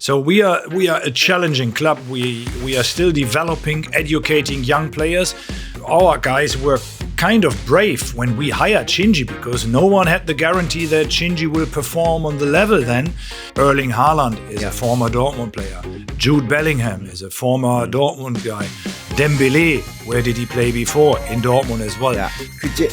So we are a challenging club. We are still developing, educating young players. Our guys were kind of brave when we hired Shinji because no one had the guarantee that Shinji will perform on the level then. Erling Haaland is a former Dortmund player. Jude Bellingham is a former Dortmund guy. Dembele, where did he play before? In Dortmund as well. Yeah. Could you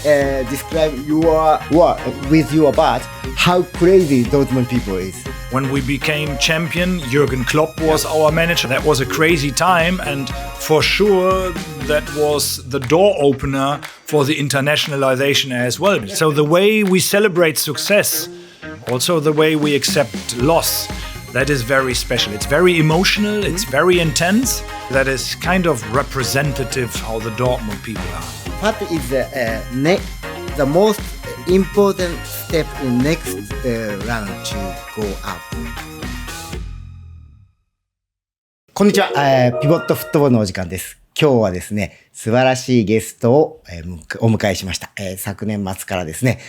describe your work with your bat, how crazy Dortmund people is? When we became champion, Jürgen Klopp was our manager. That was a crazy time, and for sure that was the door opener for the internationalization as well. So the way we celebrate success, also the way we accept loss, that is very special. It's very emotional, it's very intense. That is kind of representative how the Dortmund people are. What is the most important step in next round to go up? こんにちは、ピボットフットボールのお時間です。今日はですね、素晴らしいゲストを、お迎えしました。昨年末からですね、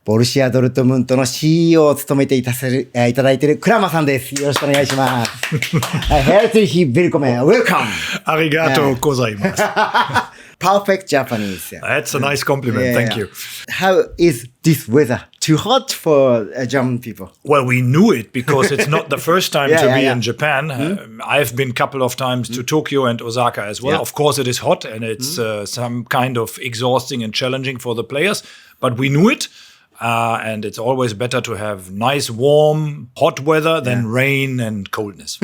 ボルシア・ドルトムントの CEO を務めていただいているクラマさんです。よろしくお願いします。Herzlich willkommen. Welcome. Arigato gozaimasu. Perfect Japanese. That's a nice compliment. Thank you. How is this weather? Too hot for German people? Well, we knew it because it's not the first time to be in Japan. I've been a couple of times to Tokyo and Osaka as well. Of course, it is hot and it's some kind of exhausting and challenging for the players, but we knew it. And it's always better to have nice, warm, hot weather than rain and coldness.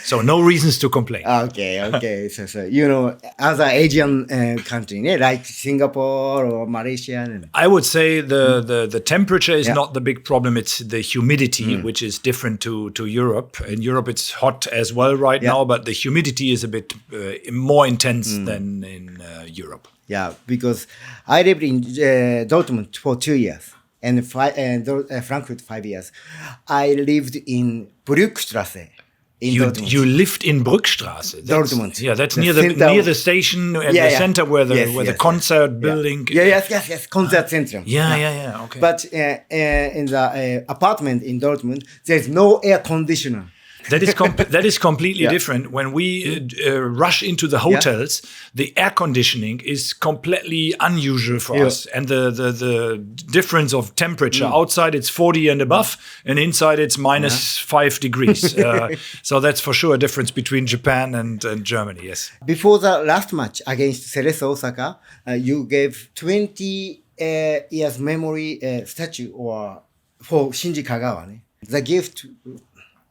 So no reasons to complain. Okay. So you know, other Asian country, like Singapore or Malaysia. I would say the temperature is not the big problem. It's the humidity, which is different to Europe. In Europe, it's hot as well right now, but the humidity is a bit more intense than in Europe. Yeah, because I lived in Dortmund for 2 years. And Frankfurt 5 years. I lived in Brückstraße. You lived in Brückstraße. Dortmund. Yeah, that's near the station and the center where the concert building. Yes. Concert center. Yeah. Okay. But in the apartment in Dortmund, there's no air conditioner. That is completely different. When we rush into the hotels, the air conditioning is completely unusual for us. And the difference of temperature, outside it's 40 and above, and inside it's minus 5 degrees. So that's for sure a difference between Japan and Germany, yes. Before the last match against Cerezo Osaka, you gave 20 years memory statue for Shinji Kagawa. The gift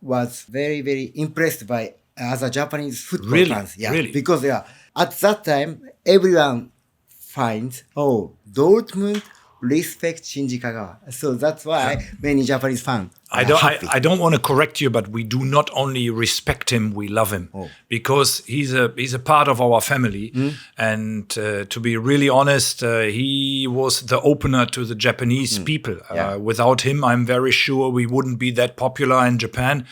was very, very impressed by other Japanese football fans. Yeah, really? Because at that time, everyone finds, Dortmund respect Shinji Kagawa. So that's why many Japanese fans I don't want to correct you, but we do not only respect him, we love him because he's a part of our family. And to be really honest, he was the opener to the Japanese people. Without him, I'm very sure we wouldn't be that popular in Japan.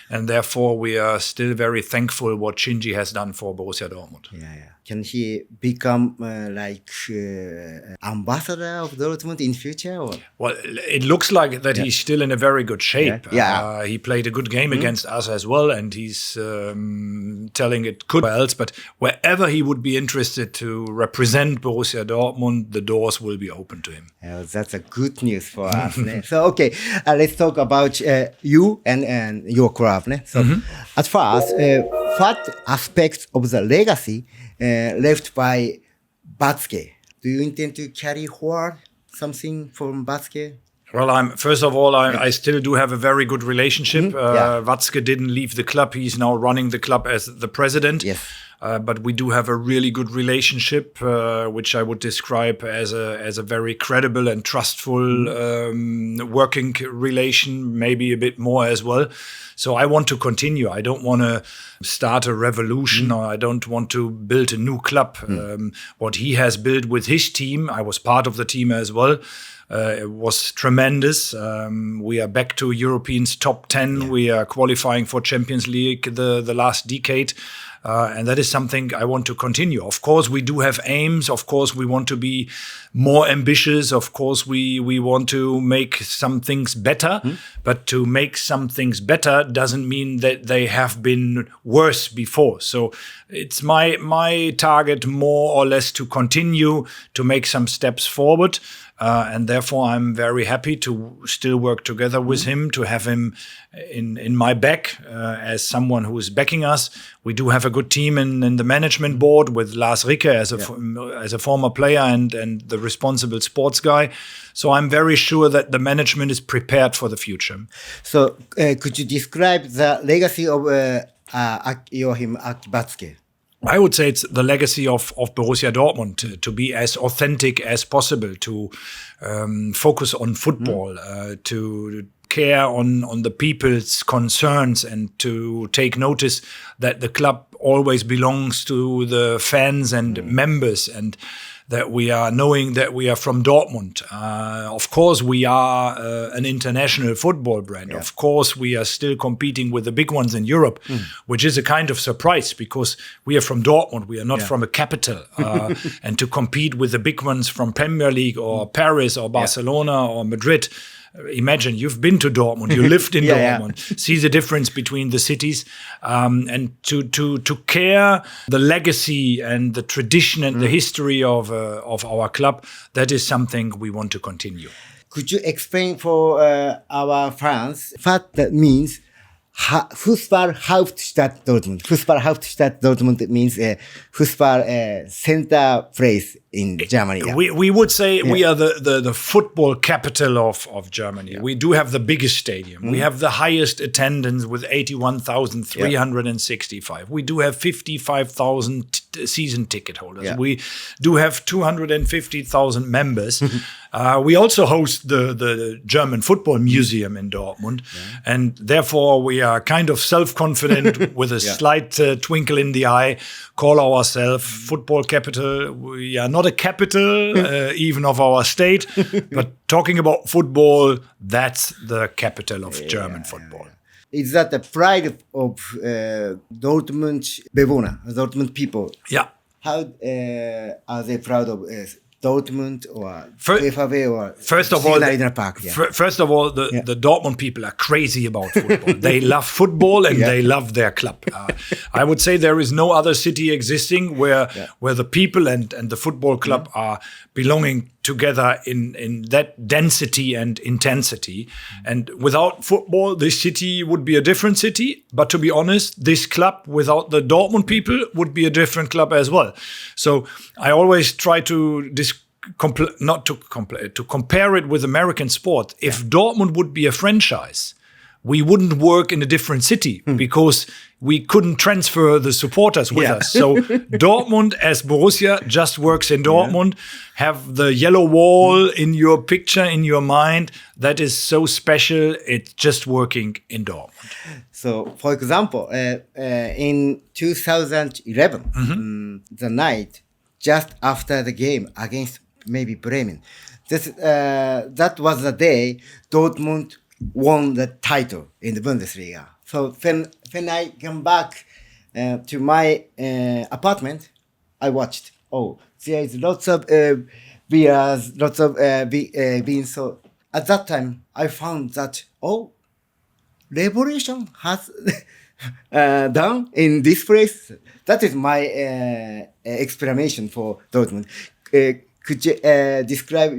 And therefore, we are still very thankful what Shinji has done for Borussia Dortmund. Yeah. Can he become ambassador of Dortmund in future? Or? Well, it looks like that he's still in a very good shape. He played a good game against us as well, and he's telling it could else. But wherever he would be interested to represent Borussia Dortmund, the doors will be open to him. That's a good news for us. So, let's talk about you and your club. So, at first, what aspects of the legacy left by Watzke? Do you intend to carry forward something from Watzke? Well, first of all, I still do have a very good relationship. Watzke didn't leave the club. He's now running the club as the president. Yes. But we do have a really good relationship, which I would describe as a very credible and trustful working relation, maybe a bit more as well. So I want to continue. I don't want to start a revolution or I don't want to build a new club. What he has built with his team, I was part of the team as well. It was tremendous. We are back to Europeans top 10. We are qualifying for Champions League the last decade. And that is something I want to continue. Of course, we do have aims. Of course, we want to be more ambitious. Of course, we want to make some things better. But to make some things better doesn't mean that they have been worse before. So it's my target more or less to continue to make some steps forward. And therefore, I'm very happy to still work together with him, to have him in my back as someone who is backing us. We do have a good team in the management board with Lars Ricke as a former player and the responsible sports guy. So I'm very sure that the management is prepared for the future. So could you describe the legacy of Joachim Batske? I would say it's the legacy of Borussia Dortmund to be as authentic as possible, to focus on football, to care on the people's concerns, and to take notice that the club always belongs to the fans and members, and that we are knowing that we are from Dortmund. Of course, we are an international football brand. Yeah. Of course, we are still competing with the big ones in Europe, which is a kind of surprise because we are from Dortmund. We are not from a capital. And to compete with the big ones from Premier League or Paris or Barcelona or Madrid, imagine you've been to Dortmund, you lived in Dortmund, see the difference between the cities, and to care the legacy and the tradition and the history of our club. That is something we want to continue. Could you explain for our fans what that means? Fußballhauptstadt Dortmund. Fußballhauptstadt Dortmund means Fußball center place in Germany. Yeah. We would say we are the football capital of Germany. Yeah. We do have the biggest stadium. We have the highest attendance with 81,365. We do have 55,000 season ticket holders. Yeah. We do have 250,000 members. We also host the German Football Museum in Dortmund. And therefore we are kind of self-confident with a slight twinkle in the eye, call ourselves football capital. We are not a capital even of our state, but talking about football, that's the capital of German football. Is that the pride of Dortmund Bewohner, Dortmund people? Yeah. How are they proud of Dortmund or FAW or first of all, Park? First of all, the Dortmund people are crazy about football. They love football and they love their club. I would say there is no other city existing where the people and the football club are belonging together in that density and intensity. And without football, this city would be a different city. But to be honest, this club without the Dortmund people would be a different club as well. So I always try to compare it with American sport. If Dortmund would be a franchise, we wouldn't work in a different city because we couldn't transfer the supporters with us. So Dortmund as Borussia just works in Dortmund. Have the yellow wall in your picture, in your mind. That is so special. It's just working in Dortmund. So, for example, in 2011, the night just after the game against maybe Bremen, that was the day Dortmund won the title in the Bundesliga. So when I come back to my apartment, I watched. Oh, there is lots of beers, lots of beans. So at that time, I found that revolution has done in this place. That is my explanation for Dortmund. Could you describe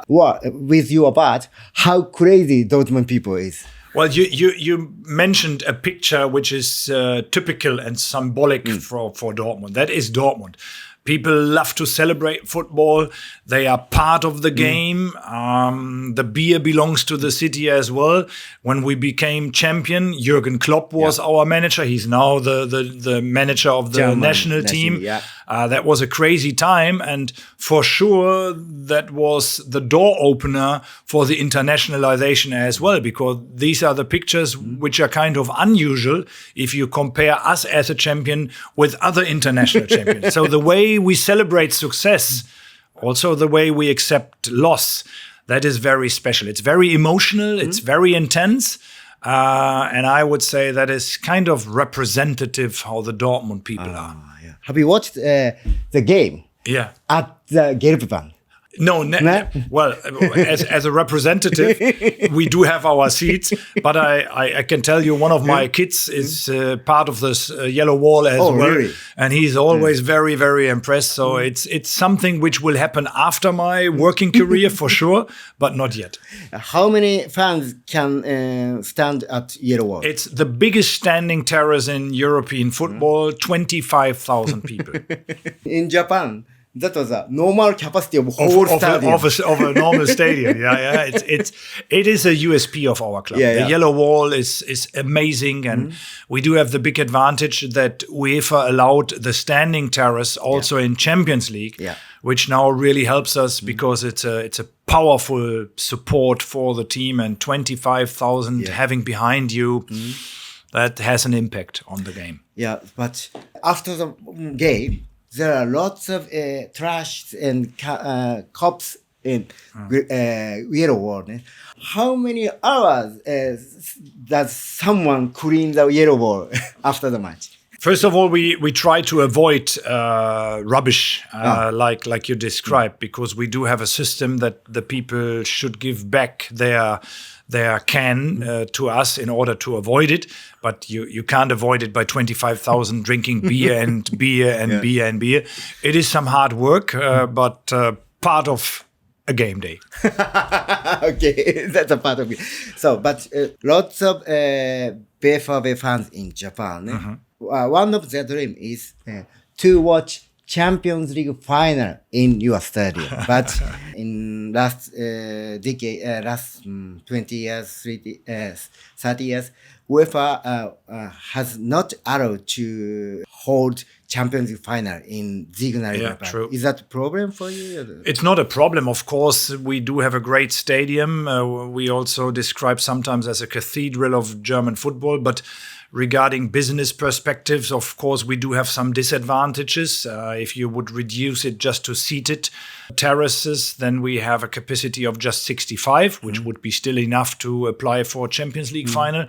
with your part how crazy Dortmund people is? Well, you mentioned a picture which is typical and symbolic for Dortmund. That is Dortmund. People love to celebrate football. They are part of the game. The beer belongs to the city as well. When we became champion, Jürgen Klopp was our manager. He's now the manager of the German national team. That was a crazy time. And for sure, that was the door opener for the internationalization as well, because these are the pictures which are kind of unusual if you compare us as a champion with other international champions. So the way we celebrate success, also the way we accept loss, that is very special. It's very emotional. It's very intense. And I would say that is kind of representative how the Dortmund people are. Yeah. Have you watched the game? Yeah. At the Gelbbahn? No, well, as a representative, we do have our seats, but I can tell you one of my kids is part of this yellow wall as well. Really? And he's always very, very impressed. So it's something which will happen after my working career for sure, but not yet. How many fans can stand at yellow wall? It's the biggest standing terrace in European football, 25,000 people. In Japan, that was a normal capacity of whole stadium. Of a normal stadium. Yeah. It is a USP of our club. Yeah. The yellow wall is amazing, and we do have the big advantage that UEFA allowed the standing terrace also in Champions League, which now really helps us because it's a powerful support for the team, and 25,000 having behind you, that has an impact on the game. Yeah, but after the game, there are lots of trash and cups in yellow wall. How many hours does someone clean the yellow wall after the match? First of all, we try to avoid rubbish like you described, because we do have a system that the people should give back their can to us in order to avoid it. But you can't avoid it by 25,000 drinking beer and beer and beer and beer. It is some hard work, but part of a game day. Okay, that's a part of it. So, but lots of BFAB fans in Japan. One of their dream is to watch Champions League final in your stadium. But in last decade, last 20 years, 30 years, UEFA has not allowed to hold Champions League final in Signal. Yeah, true. Is that a problem for you? It's not a problem. Of course, we do have a great stadium. We also describe sometimes as a cathedral of German football, but regarding business perspectives, of course, we do have some disadvantages. If you would reduce it just to seated terraces, then we have a capacity of just 65, which would be still enough to apply for a Champions League final.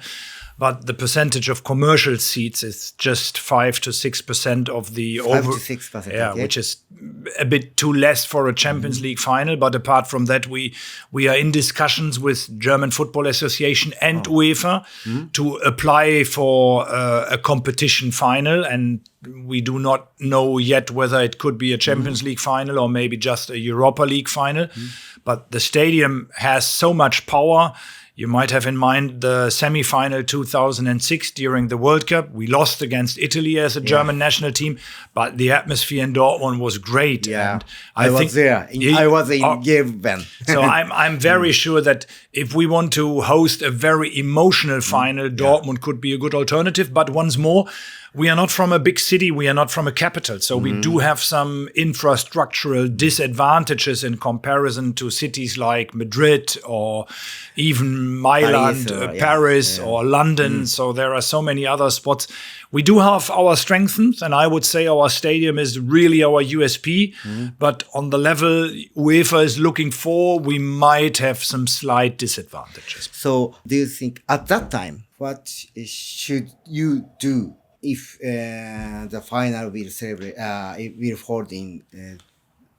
But the percentage of commercial seats is just 5 to 6% of the 5 to 6%. Yeah, okay. which is a bit too less for a Champions League final. But apart from that, we are in discussions with German Football Association and UEFA to apply for a competition final. And we do not know yet whether it could be a Champions League final or maybe just a Europa League final. But the stadium has so much power. You might have in mind the semi-final 2006 during the World Cup. We lost against Italy as a German national team, but the atmosphere in Dortmund was great. Yeah, and I was there. I was in Gelbbahn. So I'm very sure that if we want to host a very emotional final, Dortmund could be a good alternative. But once more, we are not from a big city. We are not from a capital. So we do have some infrastructural disadvantages in comparison to cities like Madrid or even Milan, Paris or London. So there are so many other spots. We do have our strengths, and I would say our stadium is really our USP. But on the level UEFA is looking for, we might have some slight disadvantages. So do you think at that time, what should you do if the final will celebrate, it will hold in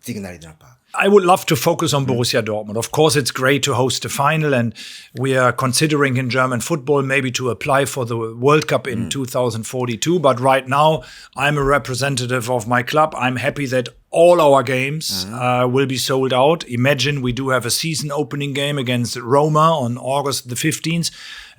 Signal Iduna Park? I would love to focus on Borussia Dortmund. Of course, it's great to host a final, and we are considering in German football maybe to apply for the World Cup in 2042. But right now, I'm a representative of my club. I'm happy that all our games will be sold out. Imagine we do have a season opening game against Roma on August the 15th.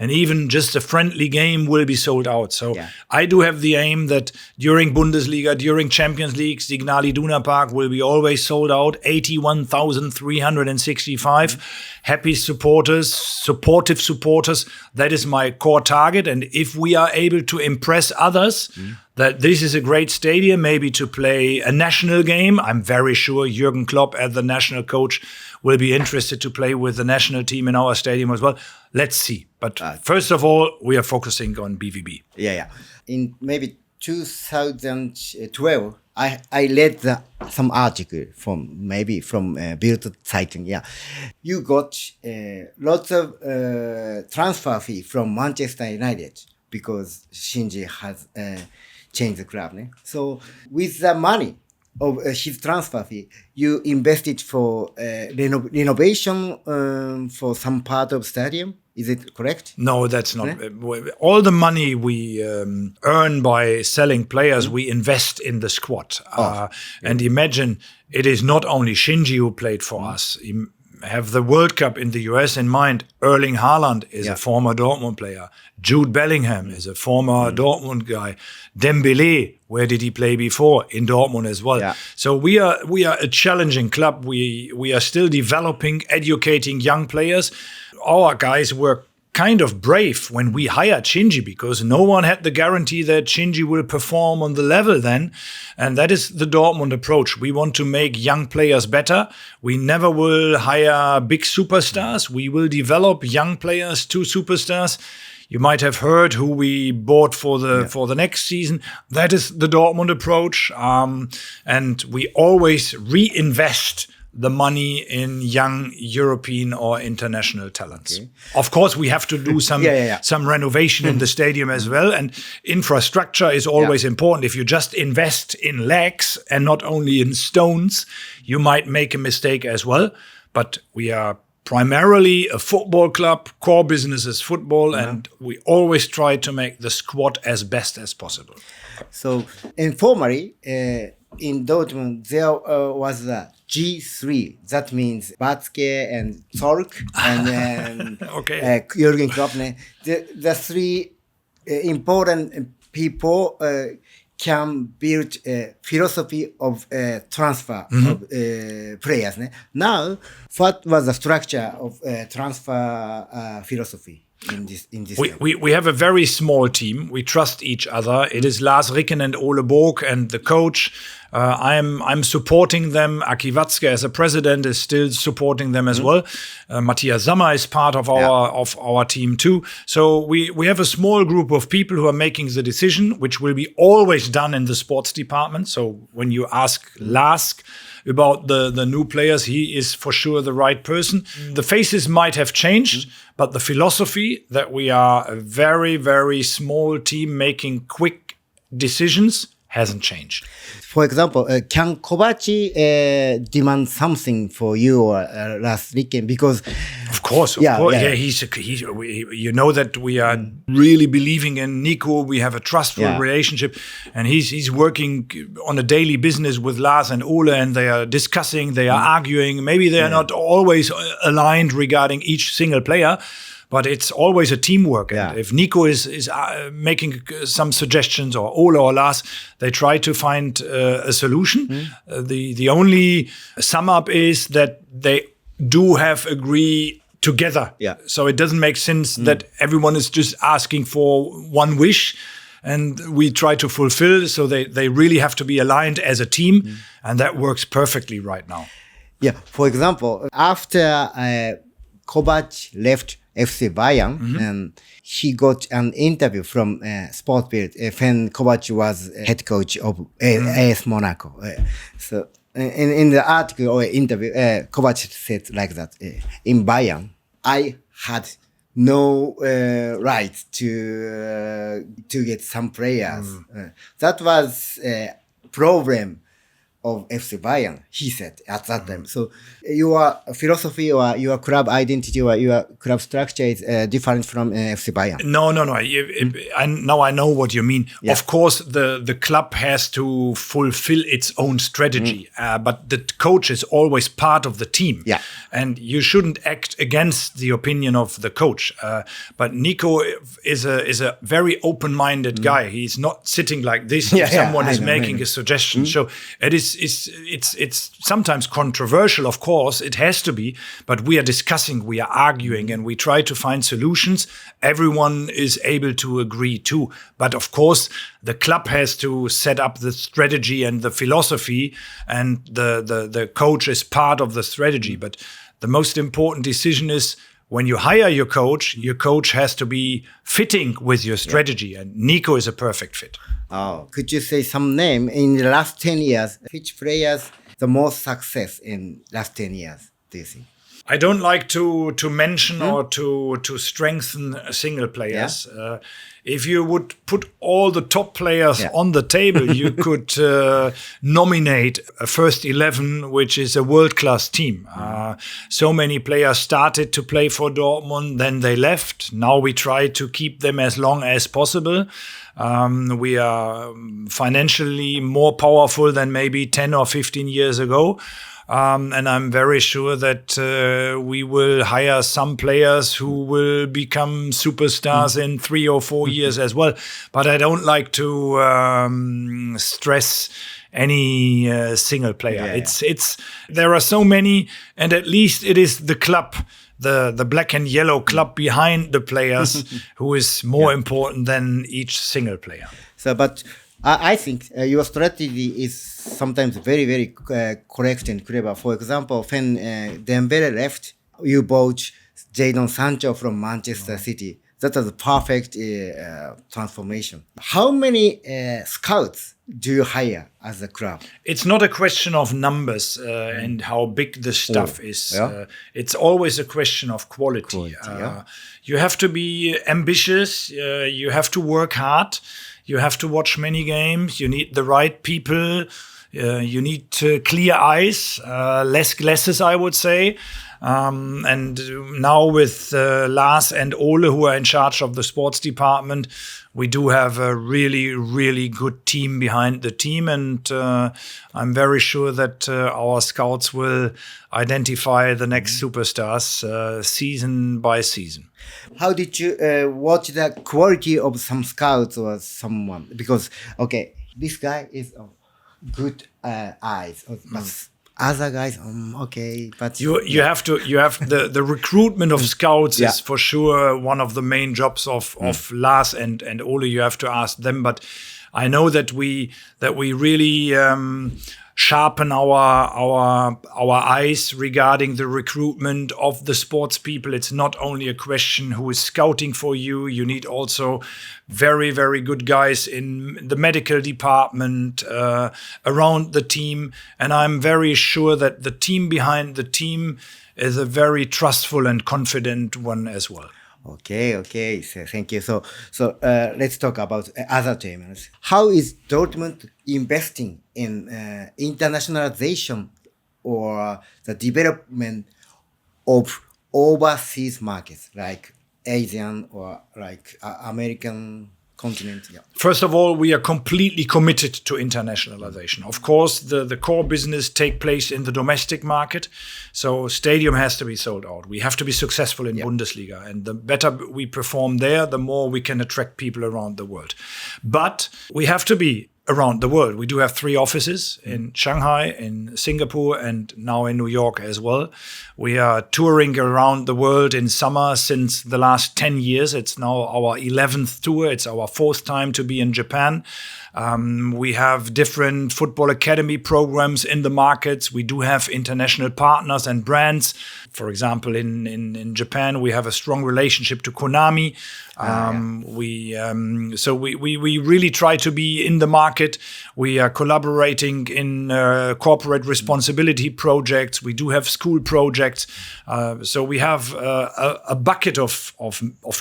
And even just a friendly game will be sold out. So I do have the aim that during Bundesliga, during Champions League, Signal Iduna Park will be always sold out. 81,365 happy supporters, supportive supporters. That is my core target. And if we are able to impress others, that this is a great stadium, maybe to play a national game, I'm very sure Jürgen Klopp, as the national coach, will be interested to play with the national team in our stadium as well. Let's see. But first of all, we are focusing on BVB. In maybe 2012, I read some article from Bild Zeitung. Yeah, you got lots of transfer fee from Manchester United because Shinji has changed the club. Ne? So with the money of his transfer fee, you invested for renovation for some part of stadium. Is it correct? No, that's not. All the money we earn by selling players, we invest in the squad. And imagine, it is not only Shinji who played for us. Have the World Cup in the US in mind. Erling Haaland is a former Dortmund player. Jude Bellingham is a former Dortmund guy. Dembele, where did he play before? In Dortmund as well. Yeah. So we are a challenging club. We are still developing, educating young players. Our guys were kind of brave when we hired Shinji because no one had the guarantee that Shinji will perform on the level then. And that is the Dortmund approach. We want to make young players better. We never will hire big superstars. We will develop young players to superstars. You might have heard who we bought for the next season. That is the Dortmund approach. And we always reinvest the money in young European or international talents. Okay. Of course, we have to do some renovation in the stadium as well. And infrastructure is always important. If you just invest in legs and not only in stones, you might make a mistake as well. But we are primarily a football club. Core business is football. And we always try to make the squad as best as possible. So informally, in Dortmund, there was a G3. That means Watzke and Zorc and then Jürgen Klopp. The three important people can build a philosophy of transfer of players. Now, what was the structure of transfer philosophy? In this we have a very small team. We trust each other. It is Lars Ricken and Ole Borg and the coach. I'm supporting them. Aki Watzke as a president is still supporting them as well. Matthias Sammer is part of our team too. So we have a small group of people who are making the decision, which will be always done in the sports department. So when you ask Lars about the new players, he is for sure the right person. The faces might have changed, but the philosophy that we are a very, very small team making quick decisions hasn't changed. For example, can Kobachi demand something for you or Lars Ricken? Because of course. Yeah, he's you know that we are really believing in Nico. We have a trustful relationship, and he's working on a daily business with Lars and Ole, and they are discussing, they are arguing. Maybe they are not always aligned regarding each single player. But it's always a teamwork. And if Nico is making some suggestions, or Ole or Lars, they try to find a solution. The only sum up is that they do have agree together. Yeah. So it doesn't make sense that everyone is just asking for one wish and we try to fulfill. So they really have to be aligned as a team. And that works perfectly right now. Yeah. For example, after Kovac left FC Bayern, and he got an interview from Sport Bild when Kovac was head coach of AS Monaco. So in the article or interview, Kovac said like that, in Bayern, I had no right to get some players. That was a problem of FC Bayern, he said at that time. So your philosophy or your club identity or your club structure is different from FC Bayern. No. Now I know what you mean. Yeah. Of course, the club has to fulfill its own strategy, but the coach is always part of the team. Yeah. And you shouldn't act against the opinion of the coach. But Nico is a very open-minded guy. He's not sitting like this if someone is making a suggestion. So it's sometimes controversial, of course, it has to be, but we are discussing, we are arguing, and we try to find solutions. Everyone is able to agree too. But of course, the club has to set up the strategy and the philosophy, and the coach is part of the strategy. But the most important decision is when you hire your coach has to be fitting with your strategy. And Nico is a perfect fit. Oh, could you say some name in the last 10 years? Which players the most success in last 10 years, do you think? I don't like to mention or to strengthen single players. Yeah. If you would put all the top players on the table, you could nominate a first 11, which is a world-class team. So many players started to play for Dortmund, then they left. Now we try to keep them as long as possible. We are financially more powerful than maybe 10 or 15 years ago. And I'm very sure that we will hire some players who will become superstars in 3 or 4 years as well. But I don't like to stress any single player. There are so many, and at least it is the club, the black and yellow club behind the players who is more important than each single player. So, but I think your strategy is sometimes very, very correct and clever. For example, when Dembele left, you bought Jadon Sancho from Manchester City. That was a perfect transformation. How many scouts do you hire as a club? It's not a question of numbers and how big the stuff is. Yeah. It's always a question of quality. You have to be ambitious. You have to work hard. You have to watch many games. You need the right people. You need clear eyes, less glasses, I would say. And now with Lars and Ole, who are in charge of the sports department, we do have a really, really good team behind the team. And I'm very sure that our scouts will identify the next superstars season by season. How did you watch the quality of some scouts or someone? Because, okay, this guy is good eyes, but other guys, okay, but you have the recruitment of scouts is for sure one of the main jobs of Lars and Ole. You have to ask them, but I know that we really sharpen our eyes regarding the recruitment of the sports people. It's not only a question who is scouting for you. You need also very, very good guys in the medical department, around the team. And I'm very sure that the team behind the team is a very trustful and confident one as well. Okay. So thank you. So let's talk about other teams. How is Dortmund investing in internationalization or the development of overseas markets like Asian or like American continent? Yeah. First of all, we are completely committed to internationalization. Of course, the core business take place in the domestic market. So stadium has to be sold out. We have to be successful in Bundesliga. And the better we perform there, the more we can attract people around the world. But we have to be around the world. We do have 3 offices in Shanghai, in Singapore, and now in New York as well. We are touring around the world in summer since the last 10 years. It's now our 11th tour. It's our 4th time to be in Japan. We have different football academy programs in the markets. We do have international partners and brands. For example, in Japan, we have a strong relationship to Konami. We really try to be in the market. We are collaborating in corporate responsibility projects. We do have school projects. So we have a bucket of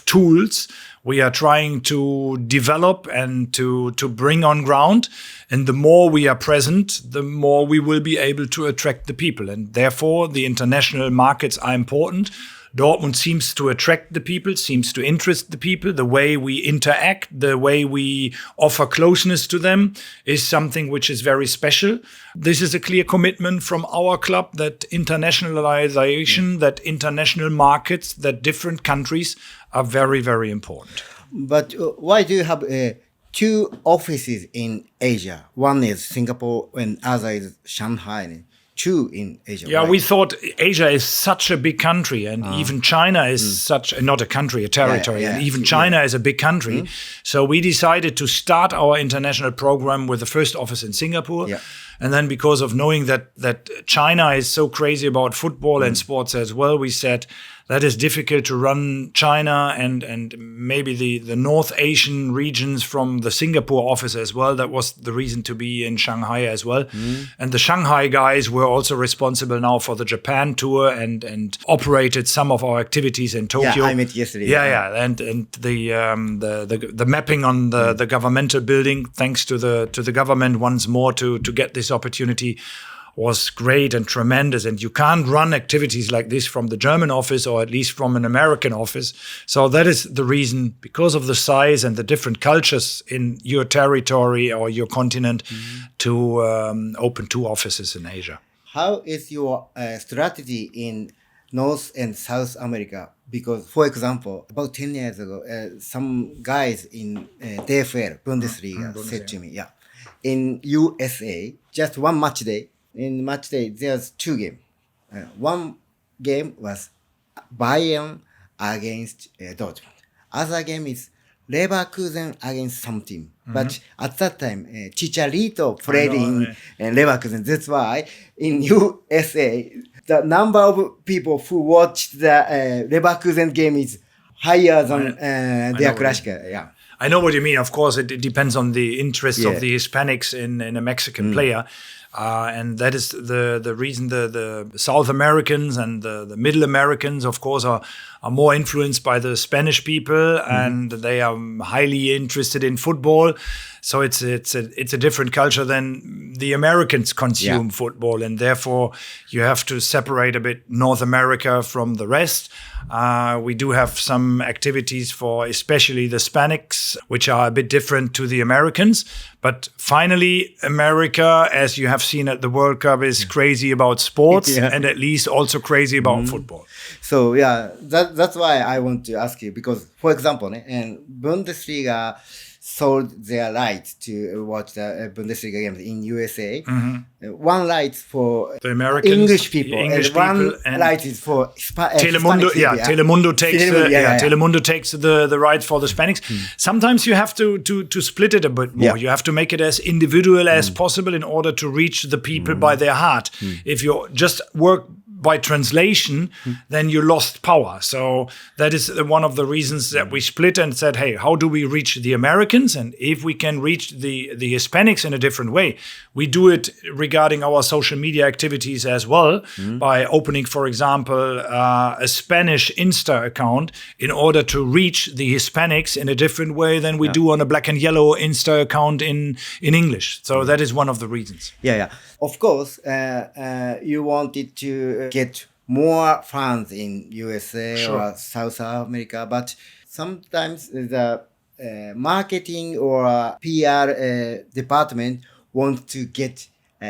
tools we are trying to develop and to bring on ground. And the more we are present, the more we will be able to attract the people. And therefore, the international markets are important. Dortmund seems to attract the people, seems to interest the people. The way we interact, the way we offer closeness to them is something which is very special. This is a clear commitment from our club that internationalization, that international markets, that different countries are very, very important. But why do you have 2 offices in Asia? One is Singapore and other is Shanghai. 2 in Asia. Yeah, right? We thought Asia is such a big country, and even China is not a country, a territory, and even China is a big country. So we decided to start our international program with the first office in Singapore. And then because of knowing that China is so crazy about football and sports as well, we said that is difficult to run China and maybe the North Asian regions from the Singapore office as well. That was the reason to be in Shanghai as well. And the Shanghai guys were also responsible now for the Japan tour and operated some of our activities in Tokyo. Yeah, I met yesterday. Yeah. And the mapping on the governmental building, thanks to the government once more to get this opportunity, was great and tremendous. And you can't run activities like this from the German office or at least from an American office. So that is the reason, because of the size and the different cultures in your territory or your continent, to open 2 offices in Asia. How is your strategy in North and South America? Because, for example, about 10 years ago, some guys in DFL, Bundesliga, said to me, in USA, just one match day, in match day, there's 2 games. One game was Bayern against Dortmund. Other game is Leverkusen against some team. But at that time, Chicharito played in Leverkusen. That's why in USA, the number of people who watched the Leverkusen game is higher than their Classical. Yeah. I know what you mean. Of course, it depends on the interests of the Hispanics in a Mexican player. And that is the reason the South Americans and the Middle Americans, of course, are more influenced by the Spanish people, and they are highly interested in football. So it's a different culture than the Americans consume football, and therefore you have to separate a bit North America from the rest. We do have some activities for especially the Hispanics, which are a bit different to the Americans. But finally, America, as you have seen at the World Cup, is crazy about sports and at least also crazy about football. So that's why I want to ask you, because, for example, and Bundesliga sold their rights to watch the Bundesliga games in USA. One right for the Americans, English people, English and one and right is for Telemundo. Telemundo takes Telemundo takes the rights for the Hispanics. Sometimes you have to split it a bit more. You have to make it as individual as possible in order to reach the people by their heart. If you just work by translation, then you lost power. So that is one of the reasons that we split and said, hey, how do we reach the Americans? And if we can reach the Hispanics in a different way, we do it regarding our social media activities as well, by opening, for example, a Spanish Insta account in order to reach the Hispanics in a different way than we do on a black and yellow Insta account in English. So that is one of the reasons. Of course, you wanted to get more fans in USA or South America, but sometimes the marketing or PR department wants to get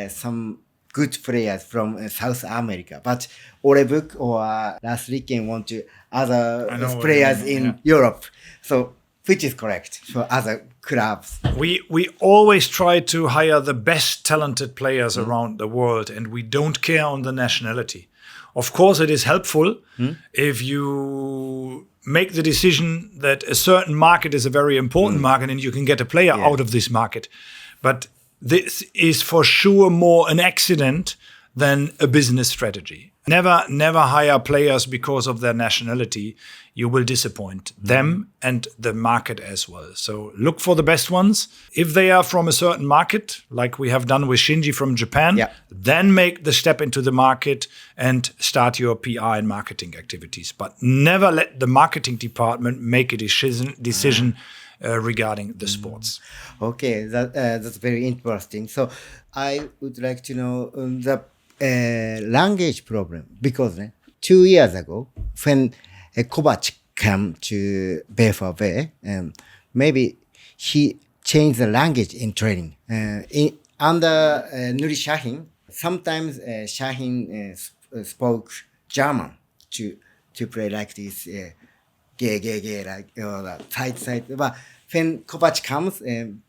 some good players from South America, but Orebuk or Last Weekend want to other players in Europe. So which is correct for other clubs? We always try to hire the best talented players around the world, and we don't care on the nationality. Of course, it is helpful if you make the decision that a certain market is a very important market and you can get a player out of this market. But this is for sure more an accident than a business strategy. Never hire players because of their nationality. You will disappoint them and the market as well. So look for the best ones. If they are from a certain market, like we have done with Shinji from Japan, then make the step into the market and start your PR and marketing activities. But never let the marketing department make a decision regarding the sports. Okay, that's very interesting. So I would like to know the language problem, because 2 years ago, when Kobachi came to Bay for Bay, maybe he changed the language in training. Under Nuri Shahin, sometimes Shahin spoke German to play like this, gay, like side. But when Kobachi comes,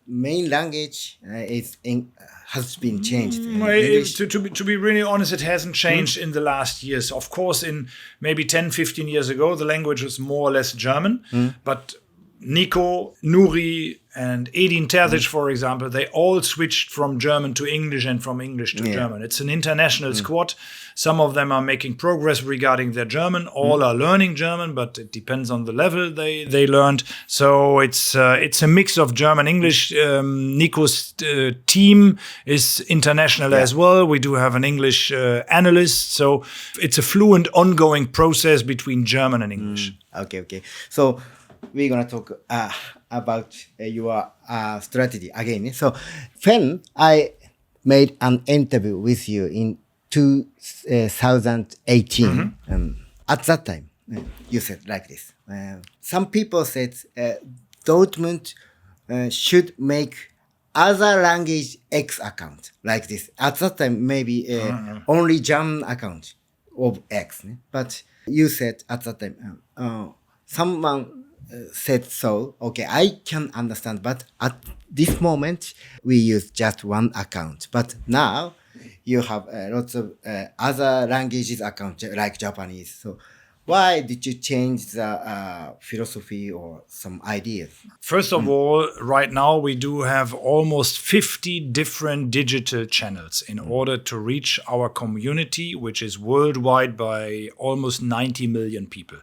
main language has been changed. To be really honest, it hasn't changed in the last years. Of course, in maybe 10, 15 years ago, the language was more or less German. But Nico, Nuri, and Edin Terzic, for example, they all switched from German to English and from English to German. It's an international squad. Some of them are making progress regarding their German. All are learning German, but it depends on the level they learned. So it's a mix of German, English. Nico's team is international as well. We do have an English analyst. So it's a fluent, ongoing process between German and English. Okay. So we're going to talk about your strategy again. So when I made an interview with you in 2018, at that time, you said like this. Some people said Dortmund should make other language X account like this. At that time, maybe only German account of X. But you said at that time, someone said so. Okay, I can understand. But at this moment, we use just one account. But now, you have lots of other languages account like Japanese. So why did you change the philosophy or some ideas? First of all, right now we do have almost 50 different digital channels in order to reach our community, which is worldwide by almost 90 million people,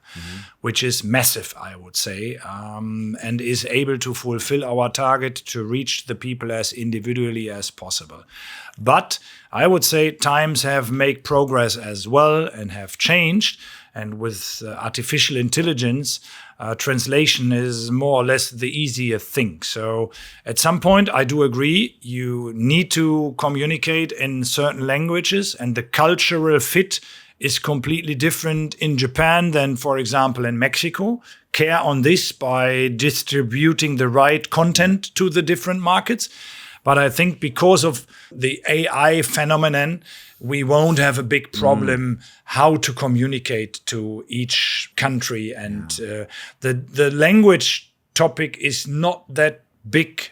which is massive, I would say, and is able to fulfill our target to reach the people as individually as possible. But I would say times have made progress as well and have changed. And with artificial intelligence, translation is more or less the easier thing. So at some point, I do agree, you need to communicate in certain languages, and the cultural fit is completely different in Japan than, for example, in Mexico. Care on this by distributing the right content to the different markets. But I think because of the AI phenomenon, we won't have a big problem how to communicate to each country. And the language topic is not that big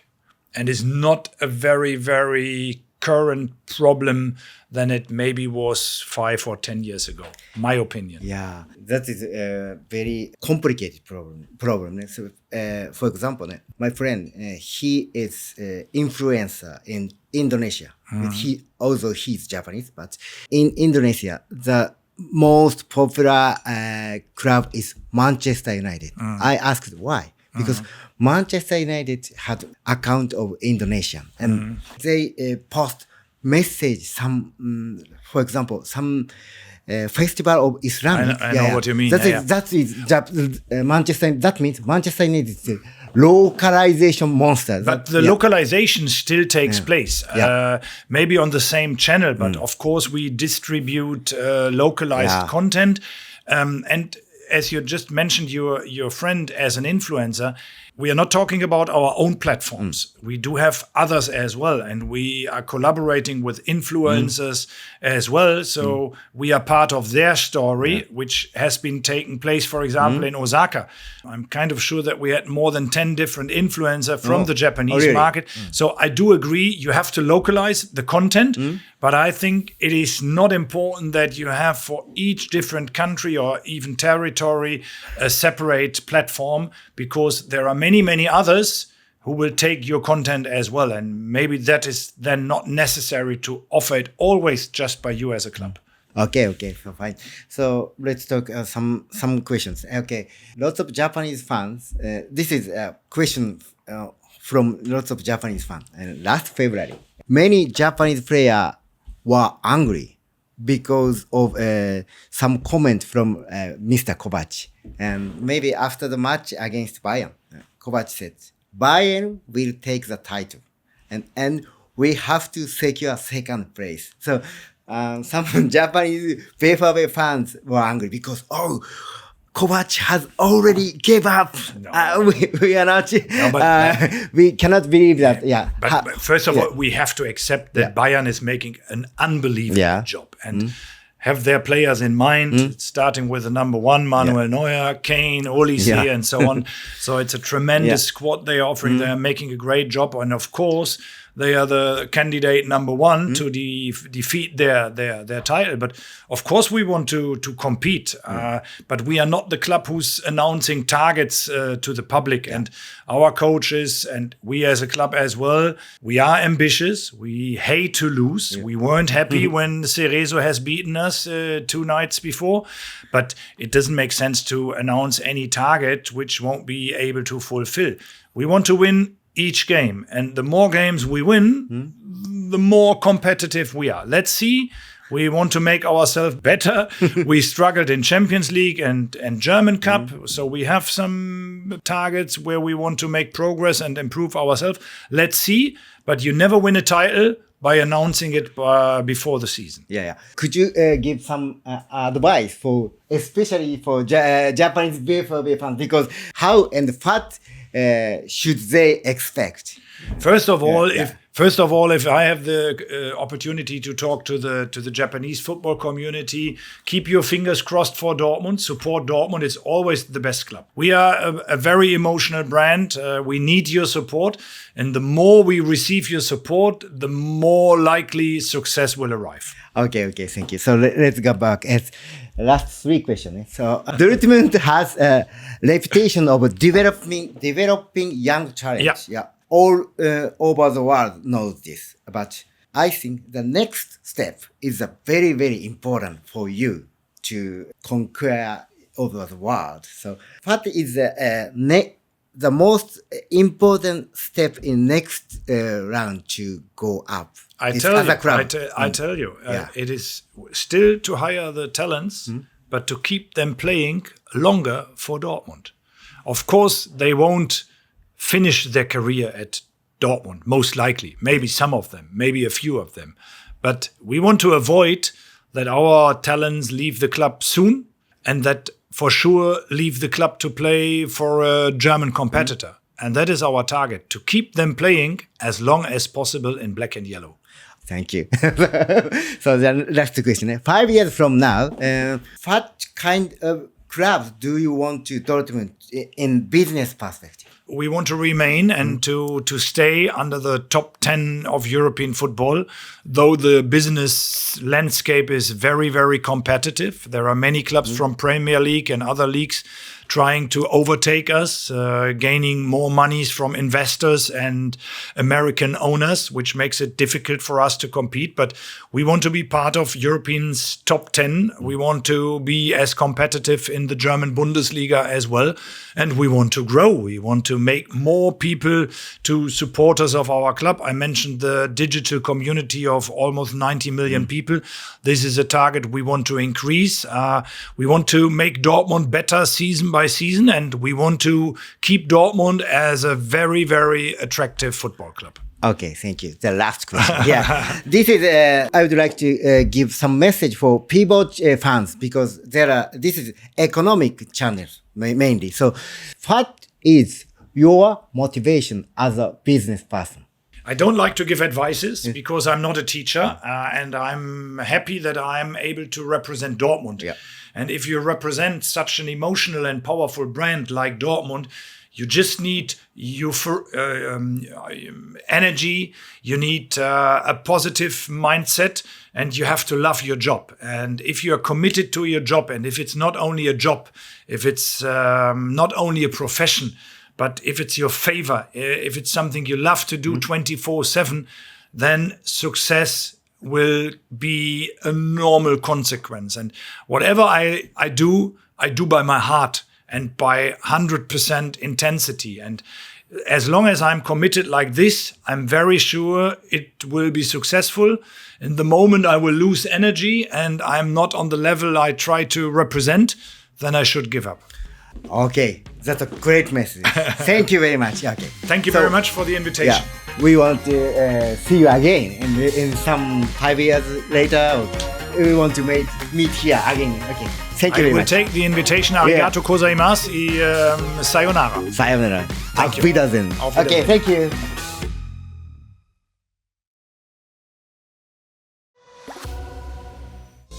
and is not a very, very current problem than it maybe was 5 or 10 years ago, my opinion. Yeah, that is a very complicated problem. So, for example, my friend, he is an influencer in Indonesia. Although he's Japanese, but in Indonesia, the most popular club is Manchester United. I asked why. Because Manchester United had account of Indonesian, and they post message for example, some festival of Islam. I know what you mean. That is Manchester. That means Manchester United is a localization monster. But the localization still takes place. Maybe on the same channel, but of course we distribute localized content. And as you just mentioned, your friend as an influencer, we are not talking about our own platforms. We do have others as well, and we are collaborating with influencers as well. So we are part of their story, which has been taking place, for example, in Osaka. I'm kind of sure that we had more than 10 different influencers from the Japanese market. So I do agree, you have to localize the content, but I think it is not important that you have for each different country or even territory a separate platform, because there are many others who will take your content as well. And maybe that is then not necessary to offer it always just by you as a club. Okay, so fine. So let's talk some questions. Okay, lots of Japanese fans. This is a question from lots of Japanese fans. Last February, many Japanese players were angry because of some comment from Mr. Kobachi. And maybe after the match against Bayern, Kobachi said, Bayern will take the title and we have to secure second place. So some Japanese pay-per-view fans were angry because, Kobachi has already gave up. We are not. We cannot believe that. Yeah. But first of all, we have to accept that Bayern is making an unbelievable job. And have their players in mind, starting with the number one, Manuel Neuer, Kane, Olise, and so on. So it's a tremendous squad they are offering. They are making a great job. And of course, they are the candidate number one to defeat their title. But of course, we want to compete. But we are not the club who's announcing targets to the public. And our coaches and we as a club as well, we are ambitious. We hate to lose. We weren't happy when Cerezo has beaten us 2 nights before. But it doesn't make sense to announce any target which won't be able to fulfill. We want to win each game. And the more games we win, the more competitive we are. Let's see. We want to make ourselves better. We struggled in Champions League and German Cup. So we have some targets where we want to make progress and improve ourselves. Let's see. But you never win a title by announcing it before the season. Could you give some advice for, especially for Japanese BFB fans? Because how and what should they expect? First of all, if I have the opportunity to talk to the Japanese football community, keep your fingers crossed for Dortmund. Support Dortmund. It's always the best club. We are a very emotional brand. We need your support, and the more we receive your support, the more likely success will arrive. Okay, thank you. So let's go back. It's last 3 questions. So Dortmund has a reputation of developing young talent. All over the world knows this. But I think the next step is a very, very important for you to conquer over the world. So what is the most important step in next round to go up? I tell you, it is still to hire the talents, but to keep them playing longer for Dortmund. Of course, they won't finish their career at Dortmund, most likely. Maybe some of them, maybe a few of them. But we want to avoid that our talents leave the club soon and that for sure leave the club to play for a German competitor. And that is our target, to keep them playing as long as possible in black and yellow. Thank you. So the last question. 5 years from now, what kind of clubs do you want to Dortmund in business perspective? We want to remain and to stay under the top 10 of European football, though the business landscape is very, very competitive. There are many clubs from Premier League and other leagues trying to overtake us, gaining more monies from investors and American owners, which makes it difficult for us to compete. But we want to be part of Europeans' top 10. We want to be as competitive in the German Bundesliga as well. And we want to grow. We want to make more people to supporters of our club. I mentioned the digital community of almost 90 million people. This is a target we want to increase. We want to make Dortmund better season by season, and we want to keep Dortmund as a very, very attractive football club. Okay, thank you. The last question. This is, I would like to give some message for PIVOT fans, because this is economic channel mainly. So what is your motivation as a business person? I don't like to give advices because I'm not a teacher, and I'm happy that I'm able to represent Dortmund. And if you represent such an emotional and powerful brand like Dortmund, you just need energy, you need a positive mindset, and you have to love your job. And if you are committed to your job, and if it's not only a job, if it's not only a profession, but if it's your favor, if it's something you love to do 24/7, then success will be a normal consequence. And whatever I do by my heart and by 100% intensity. And as long as I'm committed like this, I'm very sure it will be successful. In the moment I will lose energy and I'm not on the level I try to represent, then I should give up. Okay, that's a great message. Thank you very much. Okay. Thank you very much for the invitation. We want to see you again in some 5 years later. We want to meet here again. Okay. Thank you very much. I will take the invitation. Arigato gozaimasu. Sayonara. Sayonara. Thank you. Auf Wiedersehen. Okay, thank you.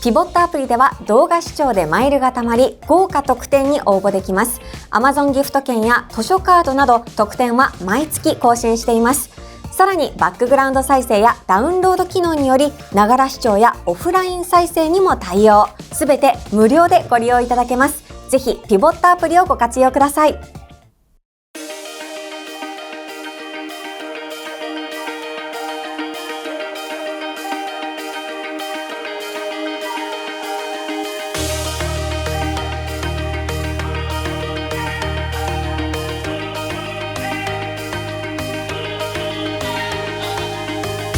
PIVOTアプリでは動画視聴でマイルが貯まり、豪華特典に応募できます。Amazon ギフト券や図書カードなど特典は毎月更新しています。さらにバックグラウンド再生やダウンロード機能により、ながら視聴やオフライン再生にも対応。すべて無料でご利用いただけます。ぜひPIVOTアプリをご活用ください。